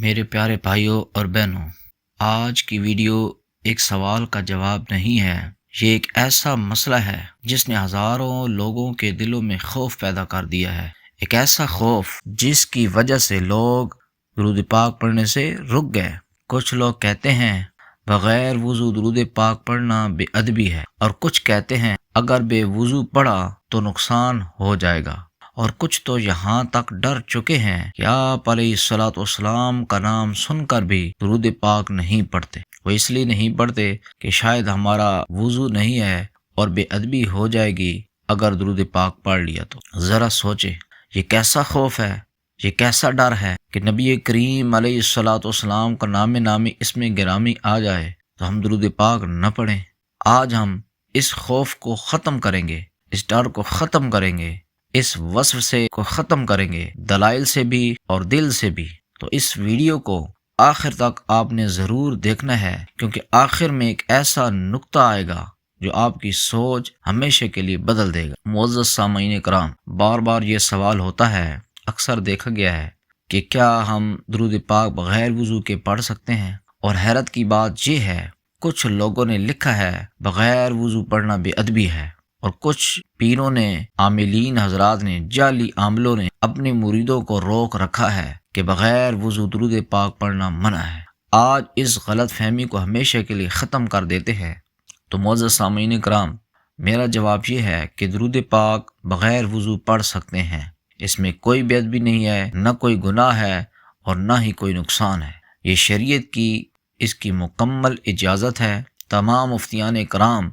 میرے پیارے بھائیوں اور بہنوں، آج کی ویڈیو ایک سوال کا جواب نہیں ہے، یہ ایک ایسا مسئلہ ہے جس نے ہزاروں لوگوں کے دلوں میں خوف پیدا کر دیا ہے، ایک ایسا خوف جس کی وجہ سے لوگ درود پاک پڑھنے سے رک گئے۔ کچھ لوگ کہتے ہیں بغیر وضو درود پاک پڑھنا بے ادبی ہے، اور کچھ کہتے ہیں اگر بے وضو پڑھا تو نقصان ہو جائے گا، اور کچھ تو یہاں تک ڈر چکے ہیں کہ آپ علیہ الصلوۃ والسلام کا نام سن کر بھی درود پاک نہیں پڑھتے۔ وہ اس لیے نہیں پڑھتے کہ شاید ہمارا وضو نہیں ہے اور بے ادبی ہو جائے گی اگر درود پاک پڑھ لیا تو۔ ذرا سوچیں، یہ کیسا خوف ہے، یہ کیسا ڈر ہے کہ نبی کریم علیہ الصلوۃ والسلام کا نام نامی اسم گرامی آ جائے تو ہم درود پاک نہ پڑھیں۔ آج ہم اس خوف کو ختم کریں گے، اس ڈر کو ختم کریں گے، اس وسوسے کو ختم کریں گے، دلائل سے بھی اور دل سے بھی۔ تو اس ویڈیو کو آخر تک آپ نے ضرور دیکھنا ہے، کیونکہ آخر میں ایک ایسا نقطہ آئے گا جو آپ کی سوچ ہمیشہ کے لیے بدل دے گا۔ معزز سامعین کرام، بار بار یہ سوال ہوتا ہے، اکثر دیکھا گیا ہے کہ کیا ہم درود پاک بغیر وضو کے پڑھ سکتے ہیں؟ اور حیرت کی بات یہ ہے، کچھ لوگوں نے لکھا ہے بغیر وضو پڑھنا بے ادبی ہے، اور کچھ پیروں نے، عاملین حضرات نے، جعلی عاملوں نے اپنے مریدوں کو روک رکھا ہے کہ بغیر وضو درود پاک پڑھنا منع ہے۔ آج اس غلط فہمی کو ہمیشہ کے لیے ختم کر دیتے ہیں۔ تو معزز سامعین کرام، میرا جواب یہ ہے کہ درود پاک بغیر وضو پڑھ سکتے ہیں، اس میں کوئی بے ادبی نہیں ہے، نہ کوئی گناہ ہے اور نہ ہی کوئی نقصان ہے۔ یہ شریعت کی اس کی مکمل اجازت ہے۔ تمام مفتیان کرام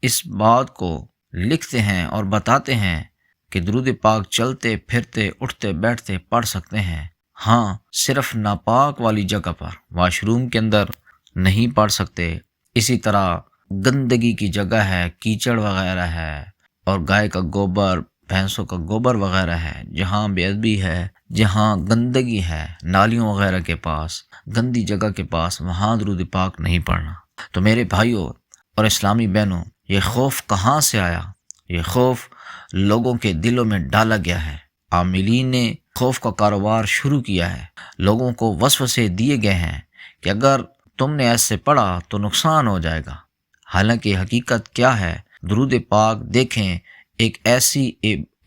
اس بات کو لکھتے ہیں اور بتاتے ہیں کہ درود پاک چلتے پھرتے اٹھتے بیٹھتے پڑھ سکتے ہیں، ہاں صرف ناپاک والی جگہ پر، واش روم کے اندر نہیں پڑھ سکتے۔ اسی طرح گندگی کی جگہ ہے، کیچڑ وغیرہ ہے، اور گائے کا گوبر، بھینسوں کا گوبر وغیرہ ہے، جہاں بے ادبی ہے، جہاں گندگی ہے، نالیوں وغیرہ کے پاس، گندی جگہ کے پاس، وہاں درود پاک نہیں پڑھنا۔ تو میرے بھائیوں اور اسلامی بہنوں، یہ خوف کہاں سے آیا؟ یہ خوف لوگوں کے دلوں میں ڈالا گیا ہے، عاملین نے خوف کا کاروبار شروع کیا ہے، لوگوں کو وسوسے دیے گئے ہیں کہ اگر تم نے ایسے پڑھا تو نقصان ہو جائے گا۔ حالانکہ حقیقت کیا ہے؟ درود پاک دیکھیں، ایک ایسی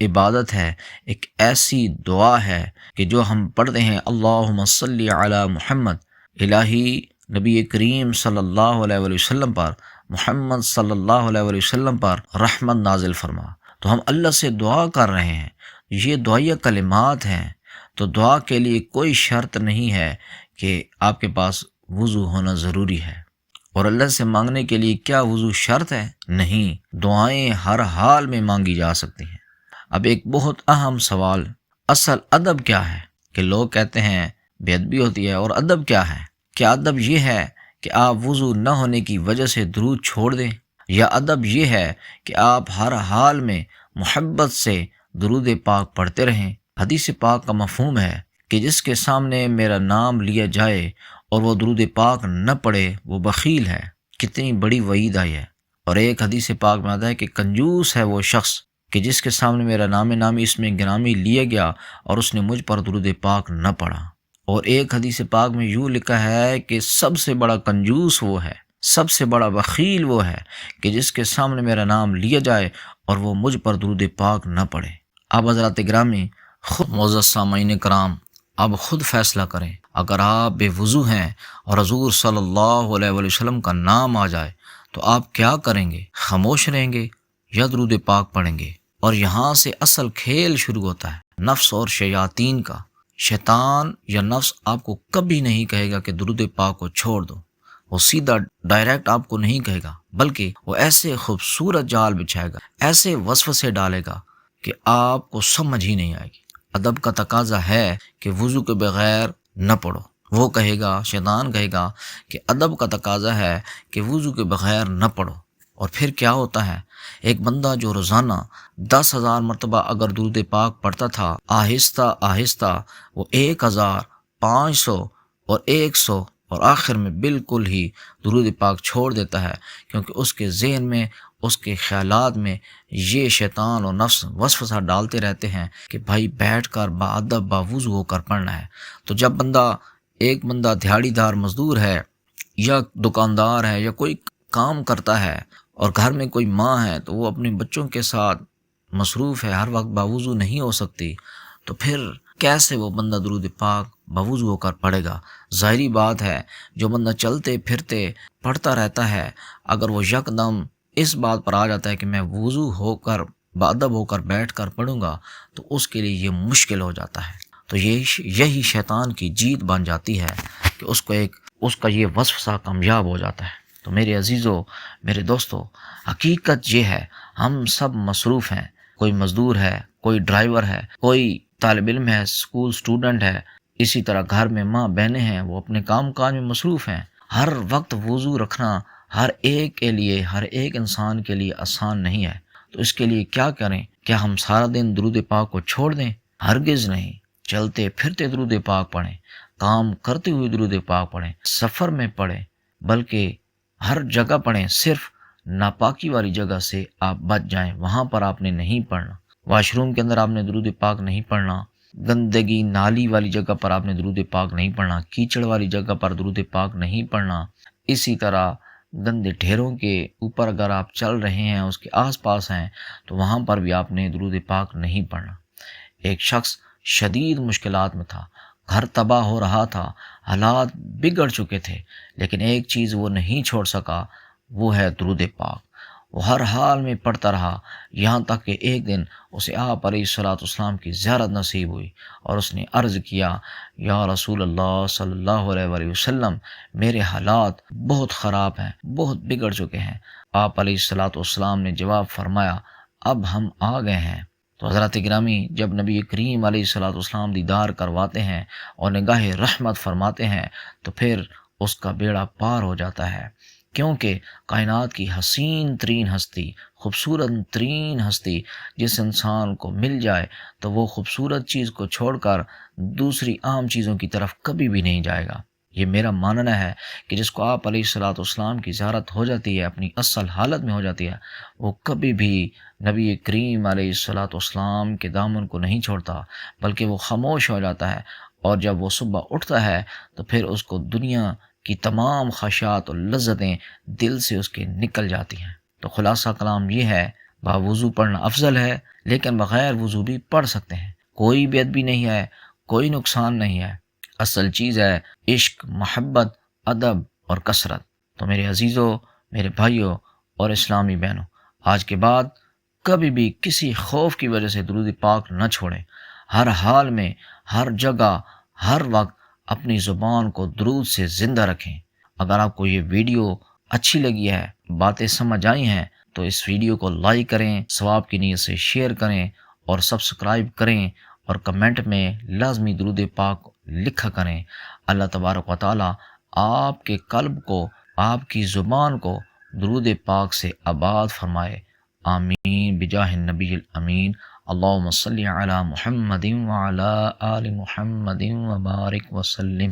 عبادت ہے، ایک ایسی دعا ہے کہ جو ہم پڑھتے ہیں، اللہم صلی علی محمد، الہی نبی کریم صلی اللہ علیہ وآلہ وسلم پر، محمد صلی اللہ علیہ وآلہ وسلم پر رحمت نازل فرما۔ تو ہم اللہ سے دعا کر رہے ہیں، یہ دعائیہ کلمات ہیں۔ تو دعا کے لیے کوئی شرط نہیں ہے کہ آپ کے پاس وضو ہونا ضروری ہے، اور اللہ سے مانگنے کے لیے کیا وضو شرط ہے؟ نہیں، دعائیں ہر حال میں مانگی جا سکتی ہیں۔ اب ایک بہت اہم سوال، اصل ادب کیا ہے؟ کہ لوگ کہتے ہیں بے ادبی ہوتی ہے، اور ادب کیا ہے؟ کیا ادب یہ ہے کہ آپ وضو نہ ہونے کی وجہ سے درود چھوڑ دیں، یا ادب یہ ہے کہ آپ ہر حال میں محبت سے درود پاک پڑھتے رہیں؟ حدیث پاک کا مفہوم ہے کہ جس کے سامنے میرا نام لیا جائے اور وہ درود پاک نہ پڑھے وہ بخیل ہے۔ کتنی بڑی وعید آئی ہے۔ اور ایک حدیث پاک میں آتا ہے کہ کنجوس ہے وہ شخص کہ جس کے سامنے میرا نام نامی اس میں گرامی لیا گیا اور اس نے مجھ پر درود پاک نہ پڑھا۔ اور ایک حدیث پاک میں یوں لکھا ہے کہ سب سے بڑا کنجوس وہ ہے، سب سے بڑا بخیل وہ ہے کہ جس کے سامنے میرا نام لیا جائے اور وہ مجھ پر درود پاک نہ پڑھے۔ اب حضرات گرامی، خود معزز سامعین کرام، اب خود فیصلہ کریں، اگر آپ بے وضو ہیں اور حضور صلی اللہ علیہ وآلہ وسلم کا نام آ جائے تو آپ کیا کریں گے؟ خاموش رہیں گے یا درود پاک پڑھیں گے؟ اور یہاں سے اصل کھیل شروع ہوتا ہے، نفس اور شیاطین کا۔ شیطان یا نفس آپ کو کبھی نہیں کہے گا کہ درود پاک کو چھوڑ دو، وہ سیدھا ڈائریکٹ آپ کو نہیں کہے گا، بلکہ وہ ایسے خوبصورت جال بچھائے گا، ایسے وسوسے ڈالے گا کہ آپ کو سمجھ ہی نہیں آئے گی۔ ادب کا تقاضا ہے کہ وضو کے بغیر نہ پڑھو۔ وہ کہے گا، شیطان کہے گا کہ ادب کا تقاضا ہے کہ وضو کے بغیر نہ پڑھو۔ اور پھر کیا ہوتا ہے؟ ایک بندہ جو روزانہ 10,000 مرتبہ اگر درود پاک پڑھتا تھا، آہستہ آہستہ وہ 1,000، 500 اور 100 اور آخر میں بالکل ہی درود پاک چھوڑ دیتا ہے، کیونکہ اس کے ذہن میں، اس کے خیالات میں یہ شیطان اور نفس وسوسہ ڈالتے رہتے ہیں کہ بھائی بیٹھ کر باادب باوضو ہو کر پڑھنا ہے۔ تو جب بندہ ایک بندہ دیہڑی دار مزدور ہے یا دکاندار ہے یا کوئی کام کرتا ہے اور گھر میں کوئی ماں ہے تو وہ اپنے بچوں کے ساتھ مصروف ہے، ہر وقت باوضو نہیں ہو سکتی، تو پھر کیسے وہ بندہ درود پاک باوضو ہو کر پڑھے گا؟ ظاہری بات ہے جو بندہ چلتے پھرتے پڑھتا رہتا ہے، اگر وہ یکدم اس بات پر آ جاتا ہے کہ میں وضو ہو کر باادب ہو کر بیٹھ کر پڑھوں گا تو اس کے لیے یہ مشکل ہو جاتا ہے۔ تو یہی شیطان کی جیت بن جاتی ہے کہ اس کا یہ وسوسہ کامیاب ہو جاتا ہے۔ تو میرے عزیزو، میرے دوستو، حقیقت یہ ہے ہم سب مصروف ہیں، کوئی مزدور ہے، کوئی ڈرائیور ہے، کوئی طالب علم ہے، اسکول اسٹوڈنٹ ہے، اسی طرح گھر میں ماں بہنیں ہیں، وہ اپنے کام کاج میں مصروف ہیں۔ ہر وقت وضو رکھنا ہر ایک کے لیے، ہر ایک انسان کے لیے آسان نہیں ہے۔ تو اس کے لیے کیا کریں؟ کیا ہم سارا دن درود پاک کو چھوڑ دیں؟ ہرگز نہیں، چلتے پھرتے درود پاک پڑھیں، کام کرتے ہوئے درود پاک پڑھیں، سفر میں پڑھیں، بلکہ ہر جگہ پڑھیں۔ صرف ناپاکی والی جگہ سے آپ بچ جائیں، وہاں پر آپ نے نہیں پڑھنا۔ واش روم کے اندر آپ نے درود پاک نہیں پڑھنا، گندگی نالی والی جگہ پر آپ نے درود پاک نہیں پڑھنا، کیچڑ والی جگہ پر درود پاک نہیں پڑھنا۔ اسی طرح گندے ڈھیروں کے اوپر اگر آپ چل رہے ہیں، اس کے آس پاس ہیں، تو وہاں پر بھی آپ نے درود پاک نہیں پڑھنا۔ ایک شخص شدید مشکلات میں تھا، گھر تباہ ہو رہا تھا، حالات بگڑ چکے تھے، لیکن ایک چیز وہ نہیں چھوڑ سکا، وہ ہے درود پاک۔ وہ ہر حال میں پڑھتا رہا، یہاں تک کہ ایک دن اسے آپ علیہ الصلوۃ والسلام کی زیارت نصیب ہوئی اور اس نے عرض کیا، یا رسول اللہ صلی اللہ علیہ وآلہ وسلم، میرے حالات بہت خراب ہیں، بہت بگڑ چکے ہیں۔ آپ علیہ الصلوۃ والسلام نے جواب فرمایا، اب ہم آ گئے ہیں۔ تو حضرات گرامی، جب نبی کریم علیہ الصلوۃ والسلام دیدار کرواتے ہیں اور نگاہ رحمت فرماتے ہیں تو پھر اس کا بیڑا پار ہو جاتا ہے، کیونکہ کائنات کی حسین ترین ہستی، خوبصورت ترین ہستی جس انسان کو مل جائے تو وہ خوبصورت چیز کو چھوڑ کر دوسری عام چیزوں کی طرف کبھی بھی نہیں جائے گا۔ یہ میرا ماننا ہے کہ جس کو آپ علیہ الصلوۃ والسلام کی زیارت ہو جاتی ہے، اپنی اصل حالت میں ہو جاتی ہے، وہ کبھی بھی نبی کریم علیہ الصلوۃ والسلام کے دامن کو نہیں چھوڑتا، بلکہ وہ خاموش ہو جاتا ہے، اور جب وہ صبح اٹھتا ہے تو پھر اس کو دنیا کی تمام خواہشات اور لذتیں دل سے اس کے نکل جاتی ہیں۔ تو خلاصہ کلام یہ ہے، باوضو پڑھنا افضل ہے، لیکن بغیر وضو بھی پڑھ سکتے ہیں، کوئی بید بھی نہیں ہے، کوئی نقصان نہیں ہے۔ اصل چیز ہے عشق، محبت، ادب اور کثرت۔ تو میرے عزیزو، میرے بھائیوں اور اسلامی بہنوں، آج کے بعد کبھی بھی کسی خوف کی وجہ سے درود پاک نہ چھوڑیں۔ ہر حال میں، ہر جگہ، ہر وقت اپنی زبان کو درود سے زندہ رکھیں۔ اگر آپ کو یہ ویڈیو اچھی لگی ہے، باتیں سمجھ آئی ہیں، تو اس ویڈیو کو لائک کریں، ثواب کی نیت سے شیئر کریں اور سبسکرائب کریں، اور کمنٹ میں لازمی درود پاک لکھا کریں۔ اللہ تبارک و تعالی آپ کے قلب کو، آپ کی زبان کو درود پاک سے آباد فرمائے۔ آمین بجاہ النبی الامین۔ اللہم صلی علی محمد وعلی آل محمد وبارک وسلم۔